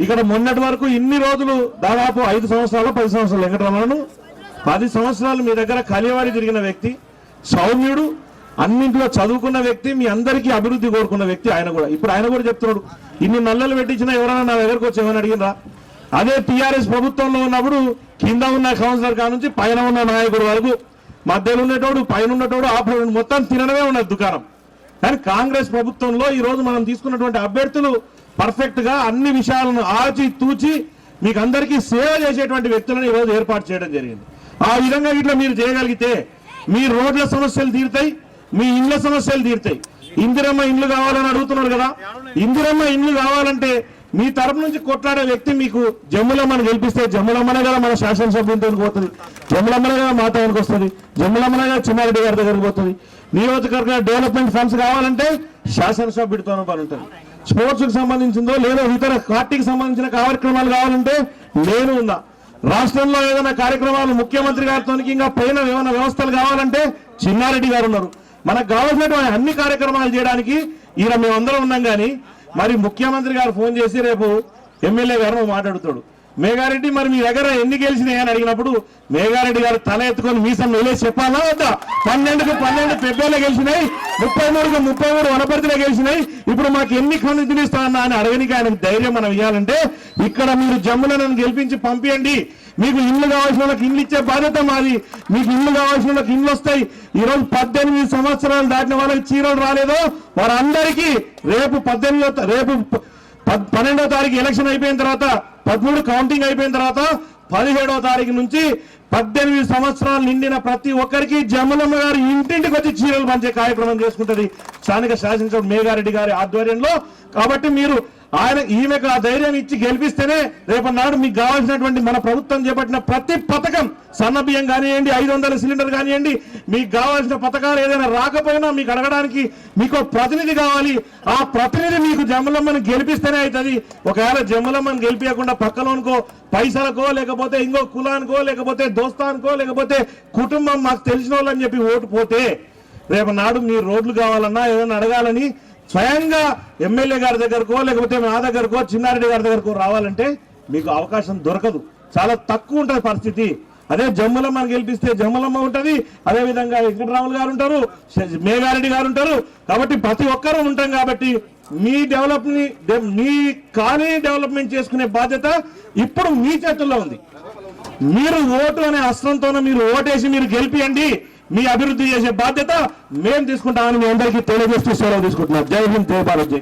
ఇక్కడ మొన్నటి వరకు ఇన్ని రోజులు దాదాపు 5 సంవత్సరాలు 10 సంవత్సరాలు వెంకటరమణను 10 సంవత్సరాలు మీ దగ్గర కలివాడి తిరిగిన వ్యక్తి, సౌమ్యుడు, అన్నింటిలో చదువుకున్న వ్యక్తి, మీ అందరికీ అభివృద్ధి కోరుకున్న వ్యక్తి ఆయన కూడా. ఇప్పుడు ఆయన కూడా చెప్తున్నాడు, ఇన్ని నల్లలు పెట్టించినా ఎవరైనా నా దగ్గరకు వచ్చి ఏమని అడిగినరా? అదే టీఆర్ఎస్ ప్రభుత్వంలో ఉన్నప్పుడు కింద ఉన్న కౌన్సిలర్ కా నుంచి పైన ఉన్న నాయకుడు వరకు మధ్యలో ఉండేటోడు, పైన ఉన్నటోడు, ఆపరేటర్ మొత్తం తినడమే ఉన్నది దుకాణం. కానీ కాంగ్రెస్ ప్రభుత్వంలో ఈ రోజు మనం తీసుకున్నటువంటి అభ్యర్థులు పర్ఫెక్ట్ గా అన్ని విషయాలను ఆచి తూచి మీకు అందరికీ సేవ చేసేటువంటి వ్యక్తులను ఈ రోజు ఏర్పాటు చేయడం జరిగింది. ఆ విధంగా ఇట్లా మీరు చేయగలిగితే మీ రోడ్ల సమస్యలు తీరుతాయి, మీ ఇండ్ల సమస్యలు తీరుతాయి. ఇందిరమ్మ ఇండ్లు కావాలని అడుగుతున్నారు కదా, ఇందిరమ్మ ఇండ్లు కావాలంటే మీ తరపు నుంచి కొట్లాడే వ్యక్తి మీకు జమ్ములమ్మని గెలిపిస్తే జమ్ములమ్మనే కదా మన శాసనసభ్యులతో పోతుంది, జమ్ములమ్మనే కదా మా టౌన్కి వస్తుంది, జమ్ములమ్మనే కదా చిన్నారెడ్డి గారి దగ్గరికి పోతుంది. నియోజకవర్గ డెవలప్మెంట్ ఫండ్స్ కావాలంటే శాసనసభ్యుడితోనే పని ఉంటుంది. స్పోర్ట్స్ కు సంబంధించిందో లేదా ఇతర పార్టీకి సంబంధించిన కార్యక్రమాలు కావాలంటే నేను ఉన్నా. రాష్ట్రంలో ఏదైనా కార్యక్రమాలు ముఖ్యమంత్రి గారితో ఇంకా పైన ఏమైనా వ్యవస్థలు కావాలంటే చిన్నారెడ్డి గారు ఉన్నారు. మనకు కావాల్సినటువంటి అన్ని కార్యక్రమాలు చేయడానికి ఈయన మేమందరం ఉన్నాం. కానీ మరి ముఖ్యమంత్రి గారు ఫోన్ చేసి రేపు ఎమ్మెల్యే గారు మాట్లాడుతాడు, మేఘారెడ్డి మరి మీ దగ్గర ఎన్ని గెలిచినాయి అని అడిగినప్పుడు మేఘారెడ్డి గారు తల ఎత్తుకొని మీసం వెళ్ళేసి చెప్పాలా వద్దా? 12కు 12 పెద్దోళ్ళే గెలిచినాయి, 33కు 33 వనపర్తిలో గెలిచినాయి, ఇప్పుడు మాకు ఎన్ని కొన్ని తినిస్తా అన్నా అని అడగనికి ఆయనకు ధైర్యం మనం ఇవ్వాలంటే ఇక్కడ మీరు జమ్ములను గెలిపించి పంపియండి. మీకు ఇల్లు కావాల్సిన వాళ్ళకి ఇల్లు ఇచ్చే బాధ్యత మాది. మీకు ఇల్లు కావాల్సిన వాళ్ళకి ఇల్లు వస్తాయి. ఈ రోజు 18 సంవత్సరాలు దాటిన వాళ్ళకి చీరలు రాలేదో వారందరికీ రేపు 12వ తారీఖు ఎలక్షన్ అయిపోయిన తర్వాత 13 కౌంటింగ్ అయిపోయిన తర్వాత 17వ తారీఖు నుంచి 18 సంవత్సరాలు నిండిన ప్రతి ఒక్కరికి జమ్ములమ్మ గారు ఇంటింటికి వచ్చి చీరలు పంచే కార్యక్రమం చేసుకుంటది స్థానిక శాసనసభ్యుడు మేఘారెడ్డి గారి ఆధ్వర్యంలో. కాబట్టి మీరు ఈమెకు ఆ ధైర్యం ఇచ్చి గెలిపిస్తేనే రేపటి మీకు కావాల్సినటువంటి మన ప్రభుత్వం చేపట్టిన ప్రతి పథకం, సన్న బియ్యం కానివ్వండి, 500 సిలిండర్ కానివ్వండి, మీకు కావాల్సిన పథకాలు ఏదైనా రాకపోయినా మీకు అడగడానికి మీకు ప్రతినిధి కావాలి. ఆ ప్రతినిధి మీకు జమ్ములమ్మని గెలిపిస్తేనే అవుతుంది. ఒకవేళ జమ్ములమ్మని గెలిపించకుండా పక్కలోనుకో పైసలకో లేకపోతే ఇంకో కులానికో లేకపోతే దోస్తానికో లేకపోతే కుటుంబం మాకు తెలిసిన వాళ్ళని చెప్పి ఓటు పోతే రేపు మీరు రోడ్లు కావాలన్నా ఏదైనా అడగాలని స్వయంగా ఎమ్మెల్యే గారి దగ్గరకో లేకపోతే మా దగ్గరకో చిన్నారెడ్డి గారి దగ్గరకో రావాలంటే మీకు అవకాశం దొరకదు, చాలా తక్కువ ఉంటుంది పరిస్థితి. అదే జమ్ములమ్మని గెలిపిస్తే జమ్ములమ్మ ఉంటుంది, అదేవిధంగా వెంకటరాములు గారు ఉంటారు, మేఘారెడ్డి గారు ఉంటారు. కాబట్టి ప్రతి ఒక్కరూ ఉంటాం. కాబట్టి మీ మీ కాలనీ డెవలప్మెంట్ చేసుకునే బాధ్యత ఇప్పుడు మీ చేతుల్లో ఉంది. మీరు ఓటు అనే అస్త్రంతోనే మీరు ఓటేసి మీరు గెలిపియండి, మీ అభివృద్ధి చేసే బాధ్యత మేము తీసుకుంటామని మీ అందరికీ తెలియజేస్తూ సెలవు తీసుకుంటున్నాం. జై హింద్, జై భారత్.